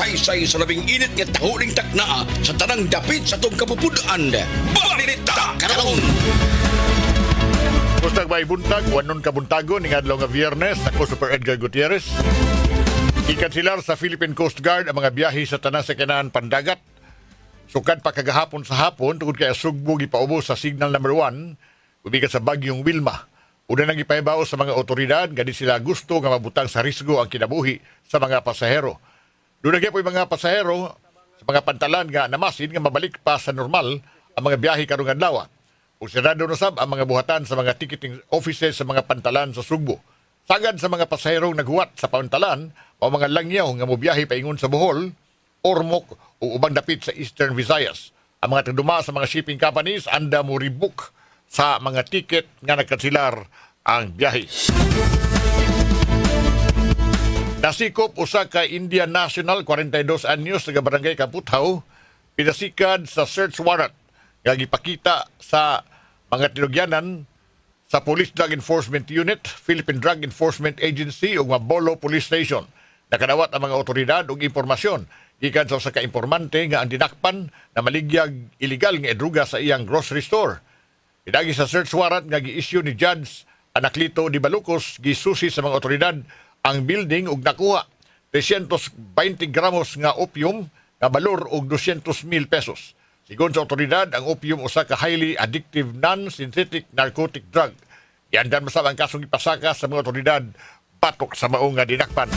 Nagsaysay sa labing init nga tahuling takna sa tanang dapit sa tong kapupudaan. Balita karon. Kustag may buntag, wanon kabuntago ni adlaw nga Biyernes. Ako Super Edgar Gutierrez. Ikansilar sa Philippine Coast Guard ang mga biyahe sa tanang sakyanan pandagat. Sukad pa kagahapon sa hapon tungod kay Sugbo gipaubos sa signal number 1 umikat sa bagyong Wilma. Una nang ipahibaw sa mga otoridad nga di sila gusto nga mabutang sa risgo ang kinabuhi sa mga pasahero. Doon na po yung mga pasahero sa mga pantalan nga namasin nga mabalik pa sa normal ang mga biyahe karong adlaw. Ug sirado na sab ang mga buhatan sa mga ticketing offices sa mga pantalan sa Sugbo. Sagad sa mga pasaherong naghuwat sa pantalan o mga langyaw nga mobiyahe paingon sa Bohol, Ormoc o ubang dapit sa Eastern Visayas. Ang mga tagduma sa mga shipping companies anda mo rebook sa mga ticket nga nagkansilar ang biyahe. Nasikop usa ka Indian National 42 anyos nga barangay Kaputhaw pinasikad sa search warrant nga gipakita sa mga tinugyanan sa Police Drug Enforcement Unit, Philippine Drug Enforcement Agency ug Mabolo Police Station. Nakadawat ang mga otoridad og impormasyon gikan sa usa ka impormante nga ang dinakpan na maligyag illegal nga droga sa iyang grocery store. Pinagi sa search warrant nga gi-issue ni Judge Anaclito Di Balucos, gisusi sa mga otoridad ang building ug nakuha 320 gramos nga opium nga balor og 200,000 pesos. Sigon sa otoridad, ang opium usa ka highly addictive non-synthetic narcotic drug. Iandan masab ang kasong ipasaka sa mga otoridad batok sa maong nga dinakpan.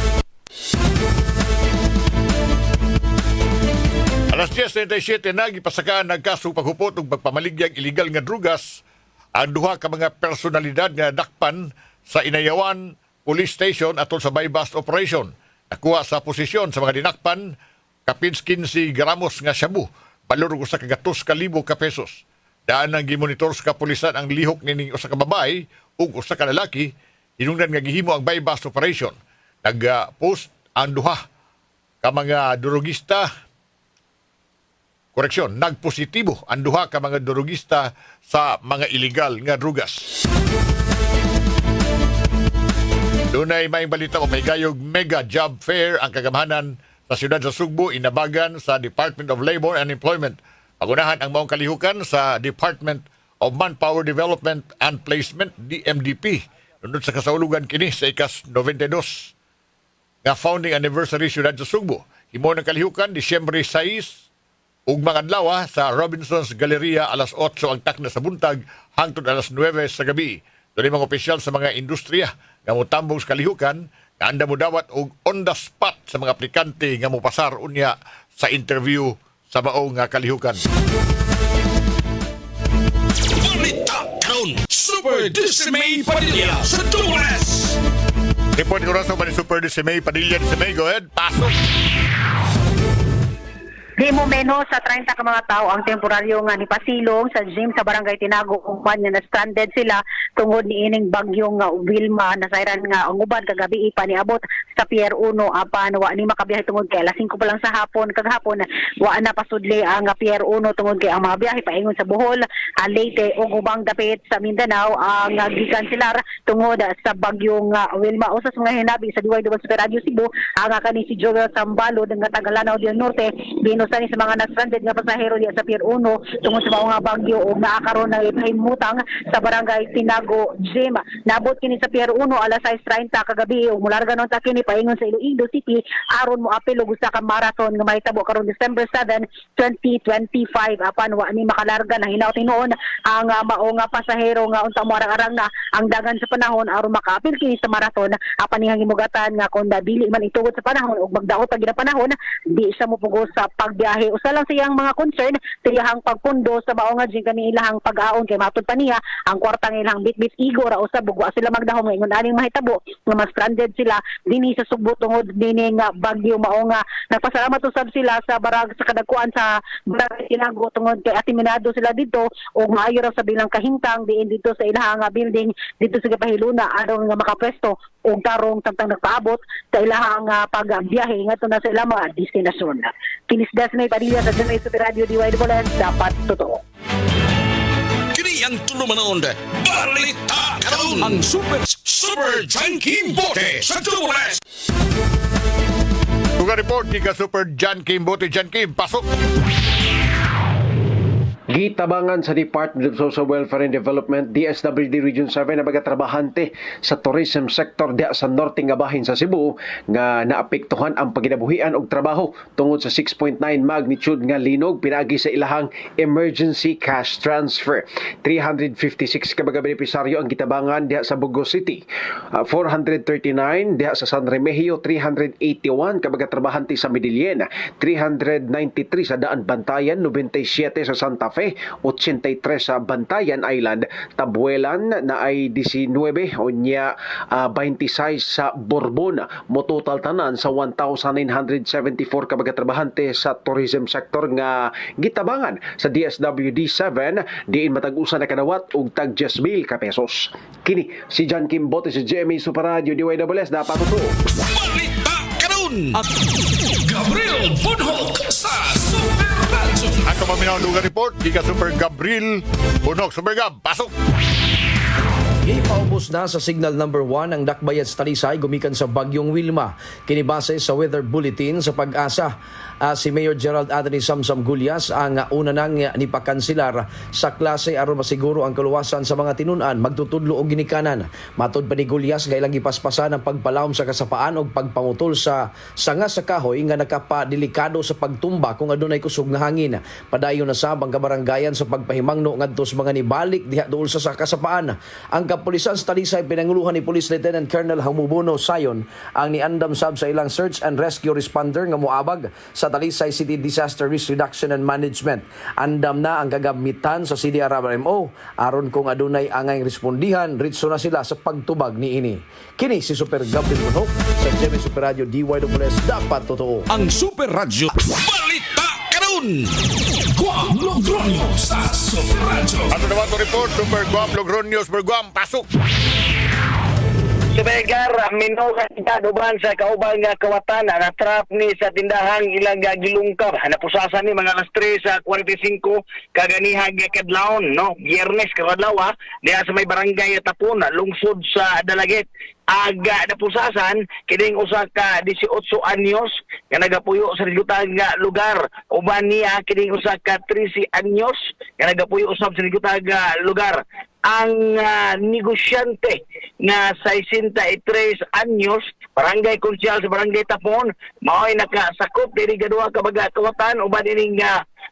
Alas 10:37 na gipasakaan ng kaso paghupot ug pagpamaligyag illegal nga drugas ang duha ka mga personalidad nga dakpan sa Inayawan Police Station atol sa bypass operation. Nakuha sa posisyon sa mga dinakpan kapins 15 gramos nga shabu, balor usa ka 200,000 ka pesos. Daan ang gimonitor sa kapulisan ang lihok nining usa ka babae ug usa ka lalaki hinungdan nga gihimo ang bypass operation. Nag-post ang duha ka mga drogista. Koreksyon, nagpositibo ang duha ka mga drogista sa mga illegal nga drugas. Dunay may balita o may gayog mega job fair ang kagamhanan sa siyudad sa Sugbo, inabagan sa Department of Labor and Employment. Pagunahan ang maong kalihukan sa Department of Manpower Development and Placement, DMDP. Nunod sa kasaulugan kini sa ikas 92 nga founding anniversary siyudad sa Sugbo. Himo ng kalihukan, Disyembre 6, ug mga adlaw sa Robinson's Galleria alas 8 ang takna sa buntag hangtod alas 9 sa gabi. Doon mga opisyal sa mga industriya nga mutambong sa kalihukan nga anda mo dawat og on the spot sa mga aplikante nga mopasar unya sa interview sa maong nga kalihukan. Balita karon. Super Dismay Padilla sa Dulas. Report ko sa ni Super Dismay Padilla. Dismay, go ahead. Pasok. Di mo menos sa 30 ka mga tao ang temporaryo nga nipasilong sa gym sa Barangay Tinago kung nga na stranded sila tungod ni ining bagyong nga Wilma na sayran nga ang uban kagabi pa niabot sa Pier 1 apan wa ni makabiyahe tungod kay alas 5 pa lang sa hapon kaghapon wa na pasudli ang Pier 1 tungod kay ang mga biyahe paingon sa Bohol, Leyte ug ubang dapit sa Mindanao ang gikanselar tungod sa bagyong Wilma. Usa sa mga hinabi sa DY Super Radio Cebu ang kani si Joel Sambalo nga taga Lanao del Norte binusan sa mga na-stranded nga pasahero diya sa Pier 1 tungod sa mga bagyo ug naakaron na ipahimutang sa Barangay Tinago Gym. Nabot kini sa Pier 1 alas 6:30 kagabi ug mularga nun ta kini paingon sa Iloilo City aron mo apil og usa ka marathon nga mahitabo karon December 7, 2025 apan wa ni makalarga na hinaut tinuon ang mao nga pasahero nga unta mo arang na ang dagan sa panahon aron makaapil kini sa marathon apan nihang himugatan nga kun dili man itugod sa panahon ug magdaot pa gid panahon di sa mopugos sa pagbiyahe. Usa lang siyang mga concern tiyahang pagpundo sa mao nga jing kani ilahang pag-aon kay matud pa niya ang kwartang ilang bitbit igo ra usab ug wa sila magdahom nga ingon aning mahitabo nga mas stranded sila dinhi sa Sugbo tungod dinhi nga bagyo mao nga nagpasalamat usab sila sa barag sa kadagkuan sa Barangay Tinago tungod kay atiminado sila dito ug maayo ra sa bilang kahintang diin dito sa ilahang building dito sa Gapahiluna aron nga makapwesto og tarong samtang nagpaabot sa ilahang pagbiyahe ngadto na sa ilang mga destinasyon. Kinisdas na Padilla sa Janay Super Radio DY dapat totoo. Kini ang tulumanon. Balita karon. Ang Super Junkie Bote sa Dulas. Lugar report ni ka Super John Kim Bote. John Kim, pasok. Gitabangan sa Department of Social Welfare and Development DSWD Region 7 na mga trabahante sa tourism sector diha sa norte nga bahin sa Cebu nga naapektuhan ang paginabuhian og trabaho tungod sa 6.9 magnitude nga linog pinagi sa ilahang emergency cash transfer. 356 ka mga benepisaryo ang gitabangan diha sa Bugo City, 439 diha sa San Remigio, 381 ka mga trabahante sa Medellin, 393 sa Daan Bantayan, 97 sa Santa Fe, 83 sa Bantayan Island, Tabuelan na ay 19 o niya 26 sa Borbon. Mo total tanan sa 1,974 ka mga trabahante sa tourism sector nga gitabangan sa DSWD 7 diin matag-usa na kadawat og tag 10,000 ka pesos. Kini si John Kim Bote sa GMA Super Radio DYWS dapat ito. Balita karon. At Gabriel Bunhok sa Super Radyo. Ato maminaw lugar report ni ka Super Gabriel Bunok. Super Gab, pasok. Gipaubos na sa signal number 1 ang dakbayan sa Talisay gumikan sa Bagyong Wilma. Kinibase sa weather bulletin sa Pag-asa. Si Mayor Gerald Anthony Samsam Gulyas ang una nang nipakansilar sa klase aron masiguro ang kaluwasan sa mga tinunan magtutudlo og ginikanan. Matod pa ni Gulyas nga ilang gipaspasan ang pagpalawom sa kasapaan og pagpangutol sa sanga sa kahoy nga nakapadelikado sa pagtumba kung adunay kusog nga hangin. Padayon na sab ang kabaranggayan sa pagpahimangno ngadto sa mga nibalik diha duol sa kasapaan. Ang kapulisan sa Talisay pinanguluhan ni Police Lieutenant Colonel Hamubono Sayon ang niandam sab sa ilang search and rescue responder nga moabag sa Talisay City Disaster Risk Reduction and Management. Andam na ang gagamitan sa CDRRMO aron kung adunay angay respondihan ritso na sila sa pagtubag ni ini. Kini si Super Gabriel Bunhok sa GMA Super Radio DYWS dapat totoo. Ang Super Radyo. Balita karon. Guam Logronyo sa Super Radyo. Ato naman to report Super Guam Logronyo. Super Guam, pasok. Subegar, minukan kita duban sa kaubang nga kawatan na trap ni sa tindahang ilang gilungkab. Napusasan ni mga alas 3 sa 45 kaganihag kadlawon, no? Biyernes kadlaw diha sa may barangay Tapon, lungsod sa Dalagit. Aga napusasan kining usa ka 18 anyos nga nagapuyo sa ligutang nga lugar. Uban niya kining usa ka 13 anyos nga nagapuyo usab sa ligutang nga lugar. Ang negosyante nga 63 anyos, barangay konsyal sa barangay Tapon, mao'y nakasakop diri gaduha ka baga kawatan uban ining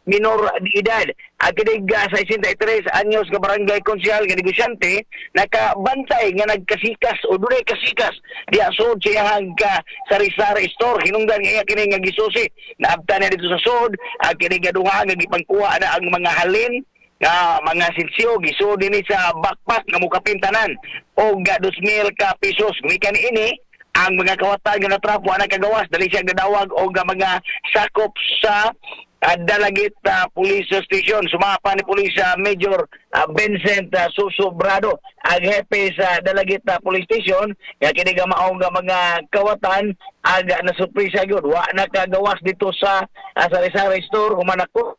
minor de edad. Ang kinig 63 anyos nga barangay konsyal nga negosyante nakabantay nga nagkasikas o dunay kasikas diha sud siyang ka sari-sari store hinungdan nga kini nga gisusi naabtan na dito sa sud. Ang kinig gaduha nga gipangkuha na ang mga halin nga mga silsyo giso dinhi sa backpack nga mukapintanan og 2,000 ka pesos. Mikan ini ang mga kawatan nga natrapo ana kagawas dali siya gadawag og mga sakop sa Dalagit Police Station. Sumapa ni Police Major Vincent Susobrado, ang hepe sa Dalagit Police Station. Nga kini mao nga mga kawatan aga na surpresa gyud wa nakagawas dito sa sari-sari store human ako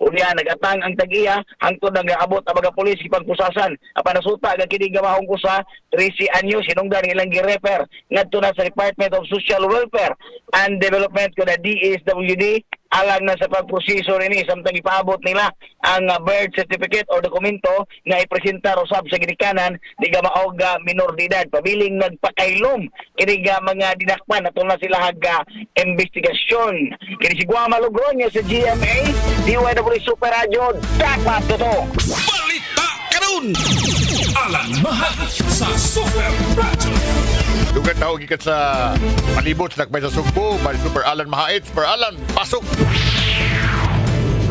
unya nagatang ang tag-iya hangtod nagaabot ang mga pulis ipagpusasan apan nasuta nga kini gamahong kusa 13 anyos hinungdan ilang gi-refer ngadto na sa Department of Social Welfare and Development ko na DSWD alang na sa pagproseso rini samtang ipaabot nila ang birth certificate o dokumento nga ipresenta usab sa ginikanan di gamaog minor de edad pabiling nagpakailom kini mga dinakpan ato na sila haga investigasyon. Kini si Guam Logronyo sa GMA DYWS Super Radio dapat totoo. Balita karon. Alang mahal sa Super Radyo. Lugar tao gikat sa palibot sa lakbay sa Sugbo. Bali Super Alan Mahait. Super Alan, pasok.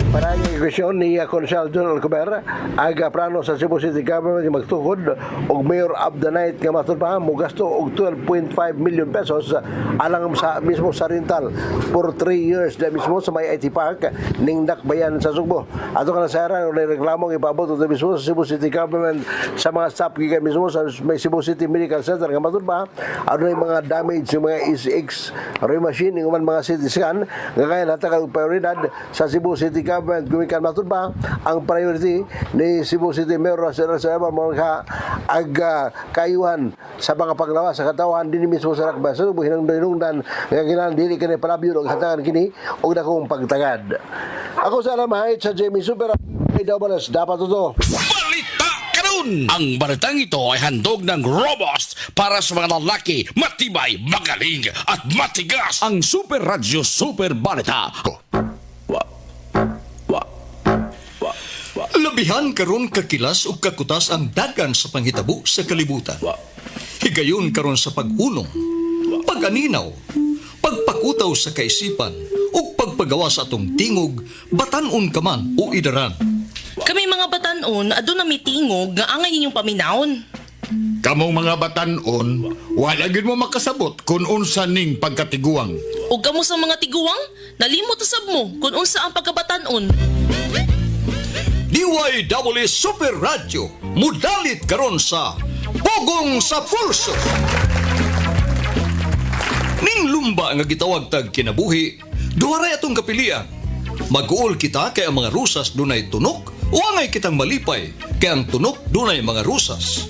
Para ang kwestiyon ni Consul John Alcober, aga plano sa Cebu City Government yung magtukod og Mayor of the Night nga matod pa mo gasto og 12.5 million pesos alang sa mismo sa rental for 3 years na mismo sa may IT Park ning Dakbayan sa Sugbo. Ato ka na sa aran ulit reklamong ipabot ito mismo sa Cebu City Government sa mga staff gikan mismo sa may Cebu City Medical Center nga matod pa ano yung mga damage yung mga SX machine yung mga CT scan nga kaya natag prioridad sa Cebu City Government Government gumikan matud pa ang priority ni Cebu City Mayor Rosel Salema mga kayuhan sa mga paglawas sa katawan din mismo sa Rakba so hinungdan nga kinahanglan dili kini palabyo og hatangan kini og dakong pagtagad. Ako sa alamay sa Jamie Super Doubles dapat to. Balita karon! Ang balitang ito ay handog ng Robust para sa mga lalaki, matibay, magaling at matigas. Ang Super Radio Super Balita. Labihan karon kakilas ug kakutas ang dagan sa panghitabo sa kalibutan. Higayon karon sa pag-unong, pag-aninaw, pagpakutaw sa kaisipan ug pagpagawa sa atong tingog, batan-on ka man o idaran. Kami mga batanon, aduna mi tingog nga angay ninyong paminawon. Kamong mga batanon, wala gid mo makasabot kung unsa ning pagkatiguang. Ug kamo sa mga tiguwang, nalimot sab mo kung unsa ang pagkabatanon. DYWS Super Radio, mudalit karon sa Pugong sa Pulso. Ning lumba nga gitawag tag kinabuhi, duwaray atong kapilian. Mag-uol kita kay ang mga rusas dunay tunok, o angay kitang malipay kay ang tunok dunay mga rusas.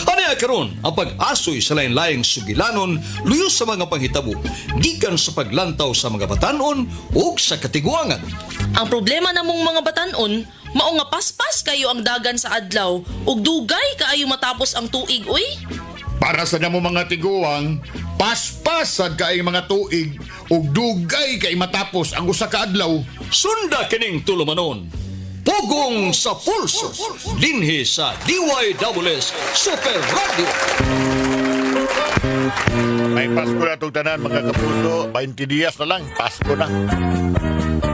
Ano karon ang pag-asoy sa lain-laing sugilanon luyo sa mga panghitabo gikan sa paglantaw sa mga batanon o sa katiguangan. Ang problema namong mga batanon, mao nga paspas kayo ang dagan sa adlaw ug dugay kaayo matapos ang tuig uy. Para sa namo mga tiguang, paspasan kay mga tuig ug dugay kay matapos ang usa ka adlaw. Sunda kining tulumanon. Pugong sa Pulso, dinhi sa DYWS Super Radio. May Pasko na itong tanan mga kapulso, 20 dias na lang, Pasko na.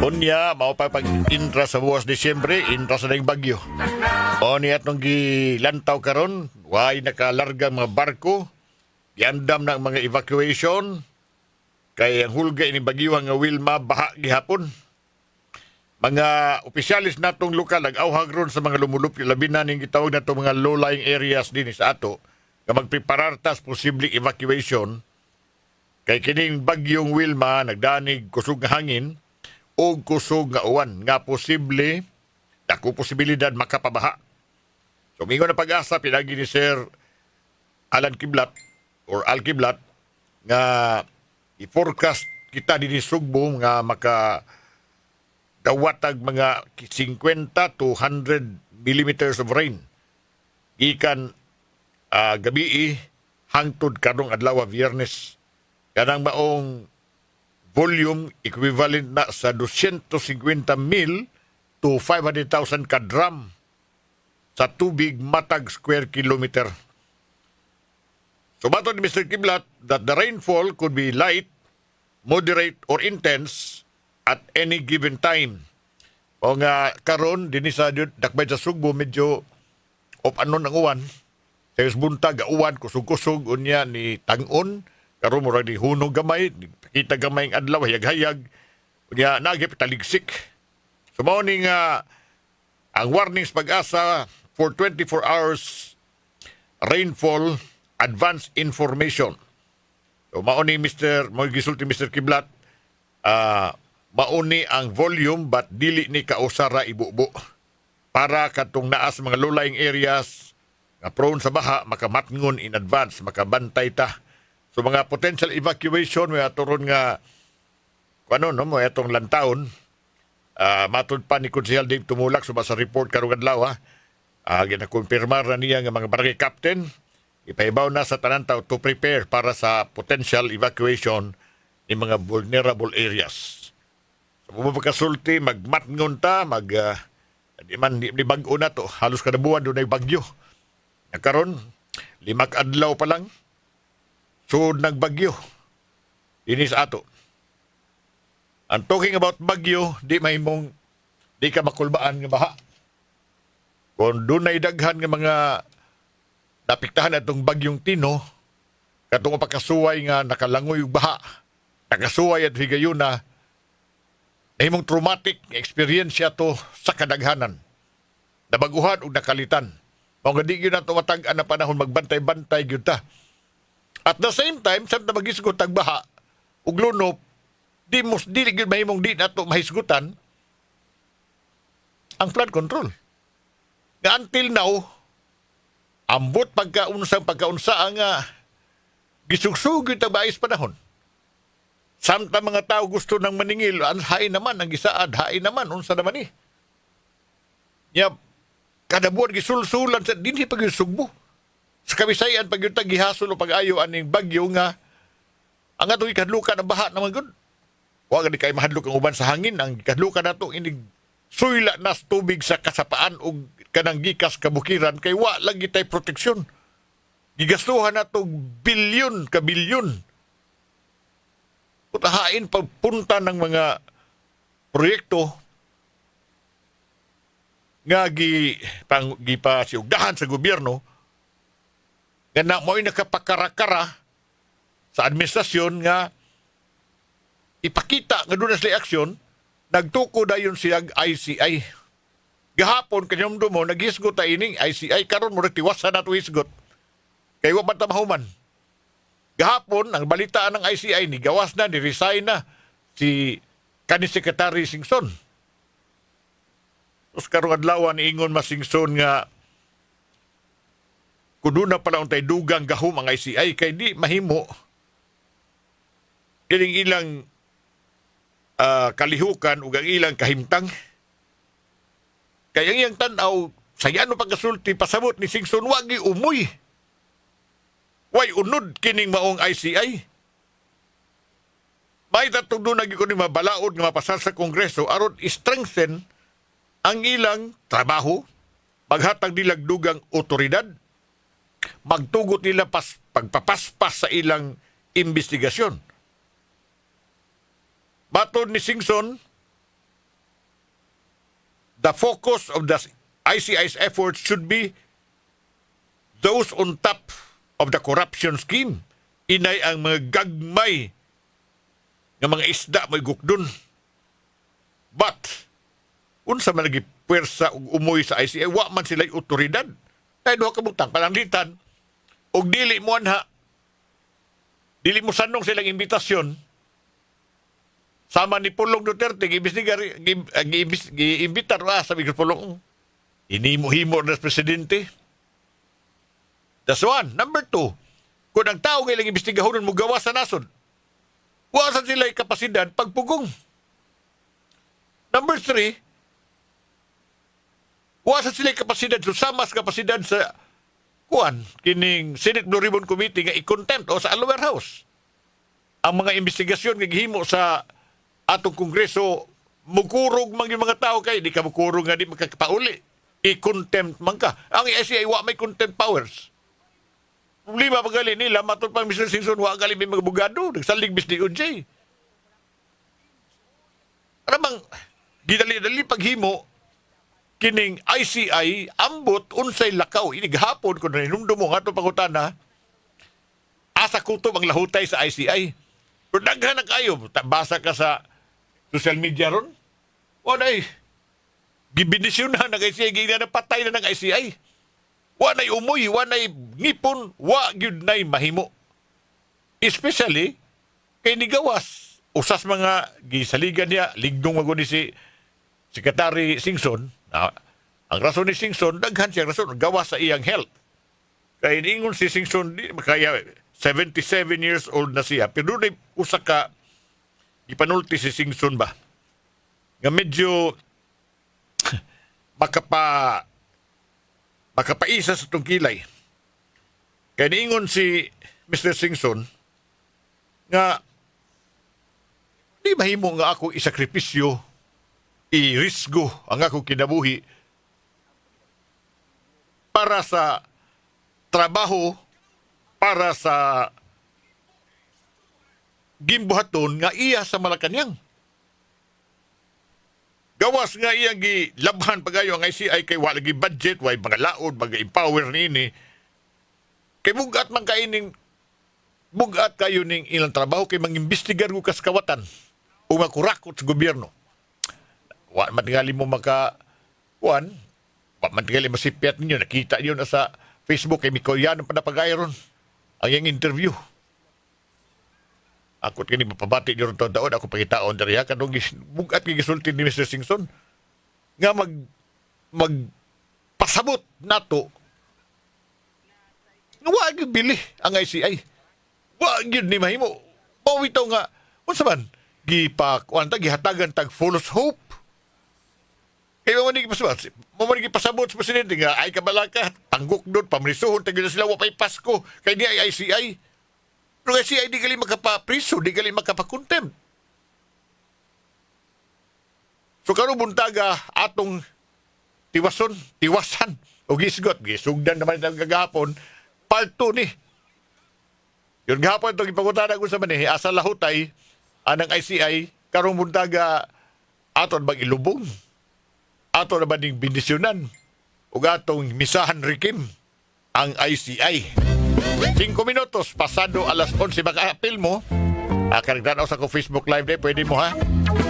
Unya, mao pa pag-intra sa buwas Disyembre, intra sa daing bagyo. O niya itong gilantaw karon, way nakalarga mga barko, giandam na ang mga evacuation, kay ang hulga ini bagyo nga Wilma baha gihapon. Mga opisyalis natong lokal nag-awhag ron sa mga lumulupyo labi na ning gitawag nato mga low-lying areas din sa ato nga magpreparartas posibleng evacuation kay kining bagyong Wilma nagdanig kusog nga hangin o kusog nga uwan nga posible dako posibilidad makapabaha. So mingon na pag-asa pinagi ni Sir Alan Kiblat or Al Kiblat nga i-forecast kita dinhi Sugbo nga maka dawatag mga 50 to 100 millimeters of rain. Gikan gabi hangtod karong adlaw Biyernes. Kanang maong volume equivalent na sa 250 mil to 500,000 ka drum sa tubig matag square kilometer. So baton ni Mr. Kiblat that the rainfall could be light, moderate, or intense at any given time. O nga karon dinhi sa dakbay sa Sugbo medyo anon ang uwan. Sa buntag uwan kusog-kusog unya ni tang-on karon murag ni hunog gamay, kita gamay ang adlaw hayag-hayag. Unya nagip taligsik. So mao ni nga ang warnings pag-asa for 24 hours rainfall advance information. So mao ni mo gisulti Mr. Kiblat mauni ang volume but dili ni kausara ibubo para katong naas mga low-lying areas nga prone sa baha makamatngon in advance makabantay ta. So mga potential evacuation may aturon nga mo atong lantawon matud pa ni Konsehal Dave Tumulak so sa report karong adlaw ginakumpirmar na niya nga mga barangay captain ipahibaw na sa tanan tao to prepare para sa potential evacuation ni mga vulnerable areas. Pagkasulti, magmatngon ta, di bag-o na to, halos kada buwan doon ay bagyo. Nagkaroon, 5 adlaw pa lang, so nagbagyo. Dinis ato. And talking about bagyo, di ka makulbaan nga baha. Kung doon ay daghan nga mga napiktahan atong bagyong Tino, katong pagkasuway nga nakalangoy yung baha, nakasuway at higayon na himong traumatic experience to sa kadaghanan. Nabaguhan o nakalitan. Kung hindi yun na tumatag-an na panahon, magbantay-bantay yun ta. At the same time, sa magisgot tagbaha, ug lunop, di yun mahimong di na to mahisgutan, ang flood control. Nga until now, ambot pagkaunsa ang gisugsugid ta bais panahon. Samtang mga tao gusto nang maningil, hain naman ang gisaad, hain naman unsa naman ni. Nya kada buwan gisulsulan sa dinhi pagyusugbo. Sa Kabisayan pag yung gihasol o pag-ayo aning bagyo nga ang atong ikadlukan ang baha naman gud. Wa gani kay mahadlok ang uban sa hangin, ang ikadlukan nato inig suyla nas tubig sa kasapaan og kanang gikas kabukiran kay wa lagi tay proteksyon. Gigastuhan nato bilyon ka bilyon. Utahain pagpunta ng mga proyekto nga gipasiugdahan sa gobyerno nga na mo'y nakapakarakara sa administrasyon nga ipakita nga doon na sila aksyon, nagtuko na yun siyang ICI. Gahapon, kanyang mo, naghisgot na ining ICI, karon mo tiwasan na ito hisgot. Kaya wa man mahuman. Gahapon, ang balitaan ng ICI, ni gawas na, ni resign na si kaning Secretary Singson. Tapos karong adlaw ni ingon Singson nga kuno na pala untay dugang gahom ang ICI kay di mahimo kining ilang kalihukan ug ang ilang kahimtang. Kaya ang iyang tan-aw sayano pagkasulti pasabot ni Singson wagi umoy. Way unod kining maong ICI. May tatugdo na gyud ni mabalaod nga mapasar sa Kongreso aron strengthen ang ilang trabaho, maghatag nila dugang otoridad, magtugot nila pagpapaspas sa ilang investigasyon. Baton ni Singson, the focus of the ICI's efforts should be those on top of the corruption scheme. Inay ang mga gagmay ng mga isda may gukdon. But, unsa man lagi puwersa ug umoy sa ICI, wa man sila'y otoridad. Kaya duha ka butang, pananglitan, og dili mo anha, dili mo sanong silang imbitasyon, sama ni Pulong Duterte, gi-imbitar sabi ko Pulong, hinimo-himo na presidente. That's one. Number two, kung ang tao kailang imbestigahon mo gawa sa nasod, wasan sila'y kapasidad pagpugong. Number three, wasan sila'y kapasidad, susamas kapasidad sa kining Senate Blue Ribbon Committee nga i-contempt o sa lower house. Ang mga investigasyon nga gihimo sa atong Kongreso, mukurog man yung mga tao kay, di ka mukurog nga di magkakapauli. I-contempt man ka. Ang ICI, wa may contempt powers. Problema pagali nila, matod pa Mr. Singson, wa gali may mga bugado, nagsalig bis ni OJ. Aramang, gidali-dali paghimo, kining ICI, ambot, unsay lakaw, inighapon, kung naninumdo mo nga ito pangutana, asa kutob ang lahutay sa ICI. Pero daghan na kayo, basa ka sa social media ron, wanay, gibinisyon na ng ICI, ginanapatay na ng ICI. Wanay umoy, wanay ngipon, wa gyud nay mahimo. Especially kay ni gawas usas mga gisaligan niya ligdong maguni si Secretary Singson. Ang rason ni Singson daghan siya rason gawas sa iyang health. Kay ingon si Singson di kaya 77 years old na siya pero na usa ka ipanulti si Singson ba nga medyo makapaisa sa itong kilay. Kaya niingon si Mr. Singson nga di mahimo nga ako isakripisyo, i-risgo ang ako kinabuhi para sa trabaho, para sa gimbuhaton nga iya sa Malacañang. Gawas nga iyang gilabhan pagayo ang ICI kay wala gi budget, way mga laod, mga empower niini. Kay bugat man bugat kayo ning ilang trabaho kay mangimbestigar ko kas kawatan o makurakot sa gobyerno. Wa matingali mo wa matingali masipiat ninyo, nakita niyo na sa Facebook kay Mikoyan ang panapagayon ang iyang interview. Ako kini mapabati niyo ron taon ako pangitaon diri ha kanong bugat gi gisulti ni Mr. Singson nga magpasabot nato nga wag gyud bili ang ICI. Wag gyud ni mahimo. O ito nga, unsa man gihatagan tag false hope. Kaya mo man pasabot sa presidente nga ay kabalaka, tanggok doon, pamrisuhon, tagin na sila wapay Pasko, kay di ay ICI. Pero ICI di gali makapapriso, di gali makapakontempt. So karon buntaga atong tiwasan, o gisugdan naman ang gagahapon, part 2 ni. Yung gahapon itong ipagutana ko sa maneh, asa lahutay, anang ICI, karong buntaga aton bang ilubong. Ato na ba ning bindisyonan o atong misahan rikim ang ICI. 5 minutos pasado alas 11 maka-apil mo. Karagdanaw sa ko Facebook Live day, pwede mo ha.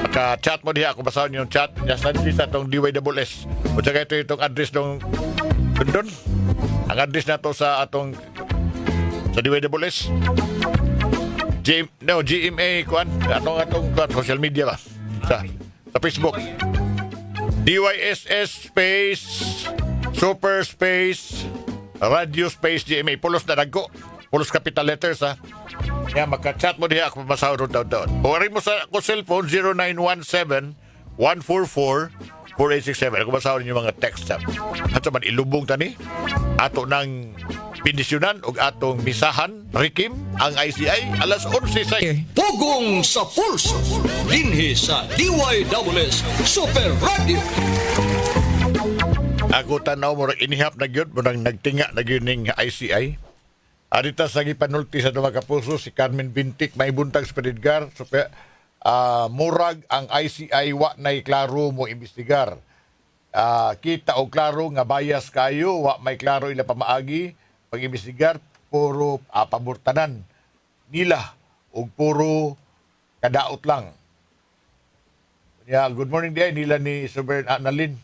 Maka-chat mo diha, ako basahin yung chat niya sa itong DYSS. O saka ito itong address ng London. Ang address na to sa atong sa DYSS. GMA kuan, atong social media ba? Sa Facebook. DYSS space super space radio space GMA pulos na nagko pulos capital letters ha. Kaya maka-chat mo diha ako masahod daw. Huwag mo sa ako cellphone 0917-144-4867. Ako masahod yung mga text ha. At sa man ilubong tani ato ng bindisyonan o atong misahan rikim ang ICI alas 11 sa Pugong sa pulso. Dinhi sa DYSS Super Radio. Ako tanaw mo inihap na gyud mo nang nagtinga na gyud ning ICI. Arita sa gipanulti sa mga kapuso si Carmen Bintik may buntag sa Pedgar so murag ang ICI wa nay klaro mo imbestigar. Kita og klaro nga bias kayo wa may klaro ila pamaagi pag-imbestigar puro paburtanan nila og puro kadaot lang. Good morning day nila ni Sober Analin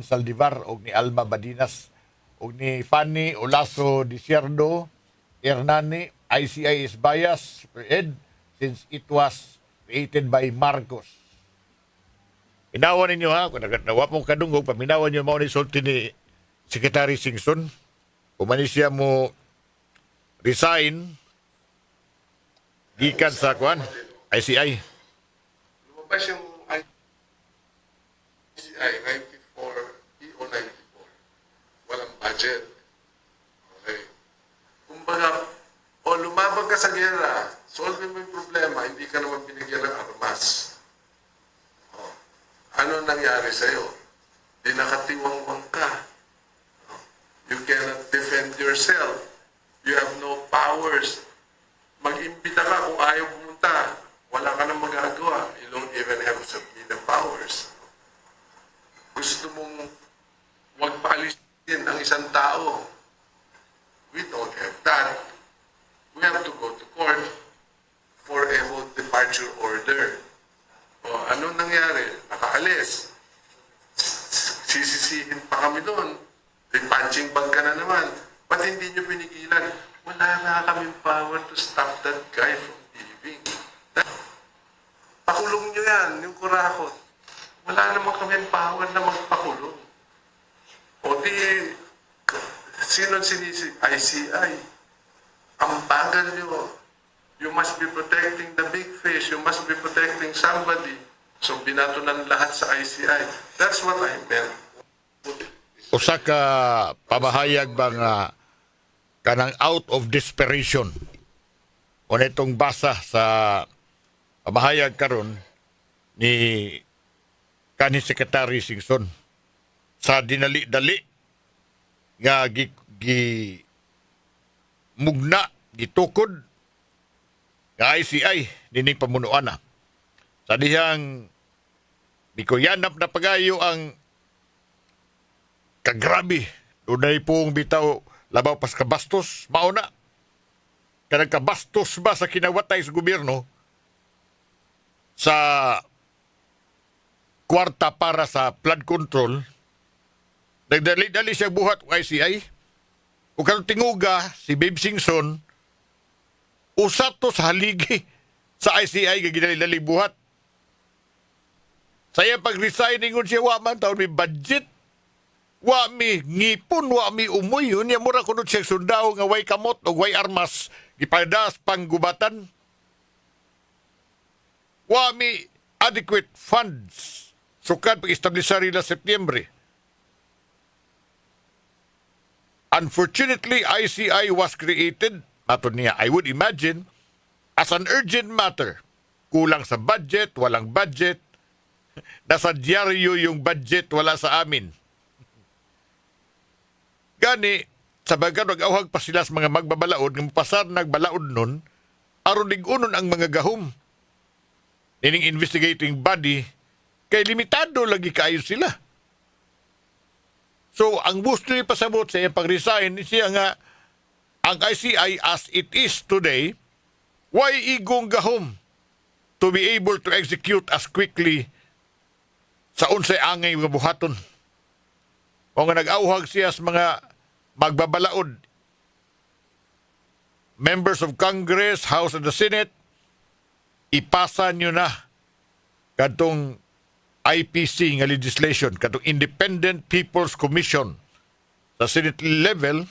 Saldivar og ni Alma Badinas og ni Fanny Olaso Disierdo Hernani. ICI is biased per ed since it was created by Marcos. Inawan ninyo ha, kung nagkatawa mong kadungog, paminawan nyo mo ni sulti ni Secretary Singson. Kumani siya mo resign gikan sa kuan ICI. Lumabas yung ICI 94, EO 94. Walang budget. Okay. Kumbaga, lumabag ka sa gera, solve mo yung problema, hindi ka naman binigyan ng armas. Ano nangyari sa'yo? Di nakatiwangwang ka. You cannot defend yourself. You have no powers. Mag-imbita ka kung ayaw pumunta. Wala ka nang magagawa. You don't even have subpoena powers. Gusto mong wag paalisin ang isang tao. We don't have that. We have to go to court for a whole departure order. O ano nangyari? Nakaalis. Sisisihin pa kami doon. Punching bag ka na naman. Ba't hindi nyo pinigilan? Wala na kaming power to stop that guy from leaving. Pakulong nyo yan, yung kurakot. Wala naman kaming power na magpakulong. O di, sino sinisi? ICI. Ang bagal nyo. You must be protecting the big fish. You must be protecting somebody. So, binatunan lahat sa ICI. That's what I meant. Usa ka pamahayag bang kanang out of desperation o itong basa sa pamahayag karon ni kanhi Secretary Singson sa dinali-dali nga mugna gitukod nga ICI dining pamunuan na sa dihang bikoyanap na pagayo ang kagrabe, dunay pong bitaw labaw pas kabastos, mauna. Kanang kabastos ba sa kinawatay sa gobyerno sa kwarta para sa flood control, nagdali-dali siya buhat o ICI. O kanang tinguga, si Babe Singson, usato sa haligi sa ICI gagidali-dali buhat. Saya pag-resign ingon siya waman taon may budget Wa mi ngipon, wa mi umoy yun. Yan mura kunod siya sundao nga way kamot o way armas. Gipadas panggubatan. Wa mi adequate funds. Sukad pag-establisar nila Setyembre. Unfortunately, ICI was created, ato niya, I would imagine, as an urgent matter. Kulang sa budget, walang budget. Nasa dyaryo yung budget, wala sa amin. Gani, sa bagan mag-awhag pa sila sa mga magbabalaod, ng pasar nagbalaod nun, aron ligunon ang mga gahom. Nining investigating body, kay limitado lagi kaayo sila. So, ang gusto niya pasabot sa iyang pag-resign, siya nga, ang ICI as it is today, why igong gahom to be able to execute as quickly sa unsay angay mga buhaton. O nga nag-auhag siya sa mga magbabalaod. Members of Congress, House and the Senate, ipasa nyo na kadtong IPC nga legislation, kadtong Independent People's Commission sa Senate level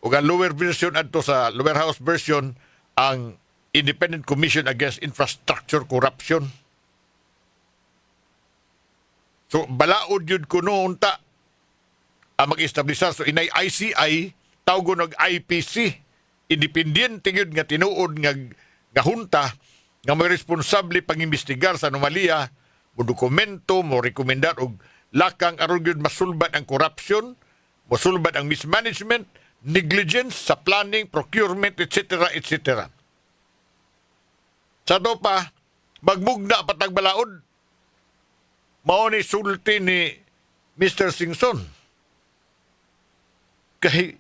o ang lower version adto sa lower house version ang Independent Commission Against Infrastructure Corruption. So, balaod yun kuno unta ang mag-establisar. So, inay ICI, tawgon ng IPC. Independiente yun nga tinuod nga hunta nga may responsable pang-imbestigar sa anomalya, mo dokumento, mo rekomendar og lakang aron yun masulbad ang corruption, masulbad ang mismanagement, negligence sa planning, procurement, etc. etc. Sa to pa, magmugna patag balaod, mao ni sulti ni Mr. Singson. Kay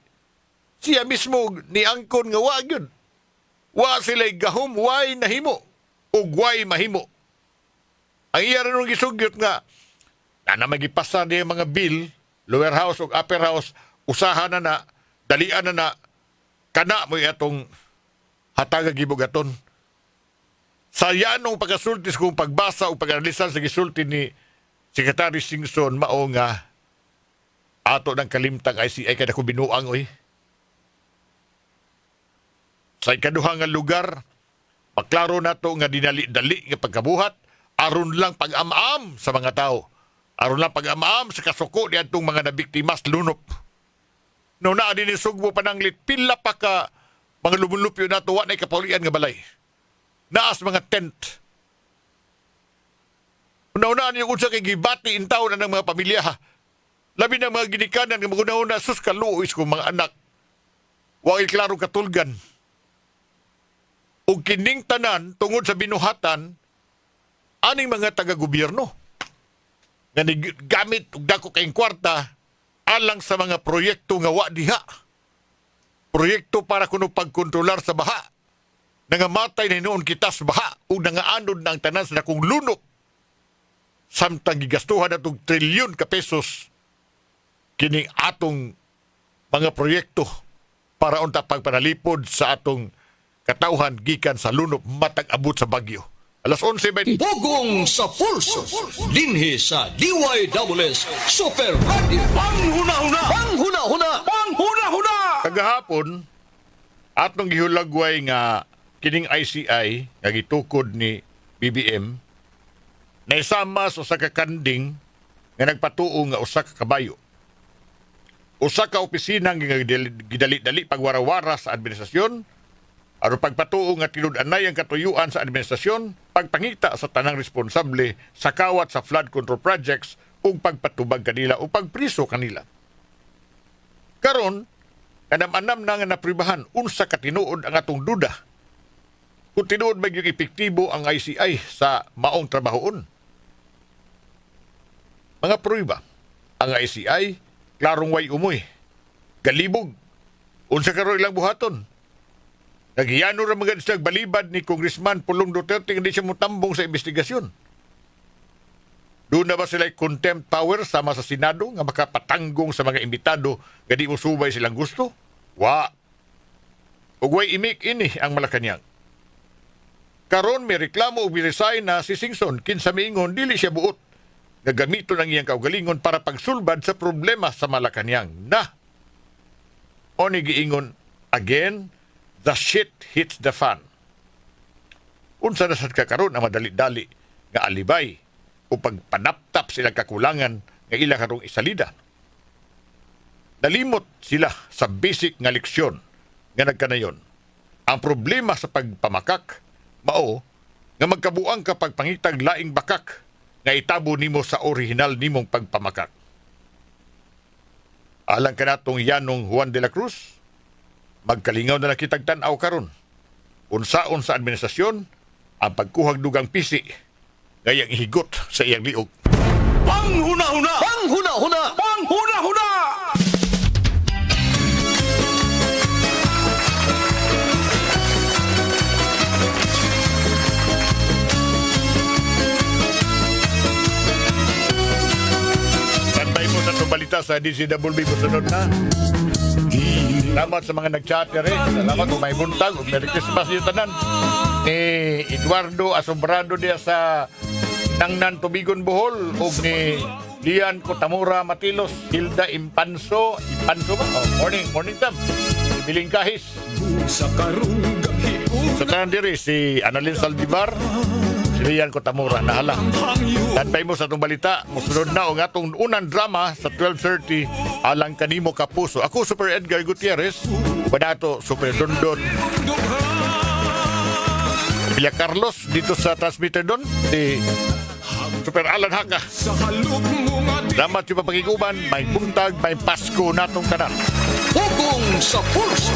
siya mismo ni angkon nga wa gyud. Wa sila'y gahom, way nahimo o way mahimo. Ang iya rin gisugyot nga na magipasa niya mga bill, lower house o upper house, usahan na dalian na kana mo atong hataga gibugaton. Sa yanong pagkasultis kong pagbasa o pag-analisan sa gisulti ni Secretary Singson, mao nga ato ng kalimtang ICI kada ko binuang oy. Sa ikaduhang nga lugar, paklaro nato nga dinali-dali nga pagkabuhat, aron lang pag-amam sa mga tao. Aron lang pag-amam sa kasuko ni atong mga nabiktimas lunop. No na din sugbo pananglit, pila pa ka mga lumunlupyo nato wa na kapulian nga balay. Naas mga tent. Una-unaan yung unsa kay gibati in taon ng mga pamilya ha. Labi ng mga ginikanan ng mga una-una, sus kaluois kong mga anak. Huwag klaro katulgan. O kining tanan tungod sa binuhatan, aning mga taga-gobyerno. Nga gamit og dako kayong kwarta, alang sa mga proyekto nga wa diha. Proyekto para kuno pagkontrolar sa baha. Nangamatay na noon kita sa baha o nangaanod na ang tanan sa nakong lunok. Samtang gigastuhan atong trilyon ka pesos kining atong mga proyekto para unta pagpanalipod sa atong katawhan gikan sa lunok matag abot sa bagyo. Alas 11:20. Pugong sa pulso. Dinhi sa DYWS Super Radio. Panghuna-huna! Panghuna-huna! Panghuna-huna! Kagahapon, atong gihulagway nga kining ICI nga gitukod ni BBM na isama sa usa ka kanding nga nagpatuo nga usa ka kabayo. Usa ka opisina nga gidali-dali pagwarawara sa administrasyon aron pagpatuo nga tinud-anay ang katuyuan sa administrasyon, pagpangita sa tanang responsable sa kawat sa flood control projects ug pagpatubag kanila o pagpriso kanila. Karon, kanam-anam na nga napribahan unsa ka tinuod ang atong duda. Kung tinuod ba yung epektibo ang ICI sa maong trabahoon. Mga pruiba, ang ICI, klarong way umoy. Galibog. Unsa karon ilang buhaton. Nagyano ra mga islang balibad ni Congressman Pulong Duterte hindi siya mutambong sa investigasyon. Doon na ba sila contempt power sama sa Senado nga makapatanggong sa mga imbitado nga di mo subay silang gusto? Wa. Ug way imik ini ang Malacañang. Karon may reklamo o resign na si Singson kinsa miingon dili siya buot nga gamito ng iyang kaugalingon para pagsulbad sa problema sa Malacañang na o ni giingon again, the shit hits the fan. Unsa na sad kakaron ang madali-dali nga alibay o pagpanaptap sila kakulangan nga ila karong isalida. Nalimot sila sa basic nga leksyon nga nagkanayon. Ang problema sa pagpamakak mao nga magkabuang ka pagpangitag laing bakak nga itabo nimo sa orihinal nimong pagpamakak. Alang kanatong yanong Juan de la Cruz, magkalingaw na nakitag tan-aw karon. Unsaon sa administrasyon ang pagkuhag dugang pisi ngayang ihigot sa iyang liog. Panghuna-huna! Panghuna-huna! Panghuna-huna! Tantay mo sa itong balita sa DCWB musunod na. Salamat sa mga nag-chat rin. Salamat kung may buntag. Merry Christmas yung tanan. Ni Eduardo Asombrado diya sa Nangnan Tubigon Bohol o ni Lian Cotamura Matilos, Hilda Impanso ba? Oh, morning time. Si Biling Kahis. Sa tanan diri si Annalyn Saldivar, si Lian Cotamura nahala. Tantay mo sa itong balita, musunod na o nga itong unang drama sa 12:30 alang kanimo kapuso. Ako Super Edgar Gutierrez, panato Super Dondon. Villa Carlos dito sa transmitter doon, si Super Alan Haka. Salamat yung papagiguban, may buntag, may Pasko natong tanan. Pugong sa pulso.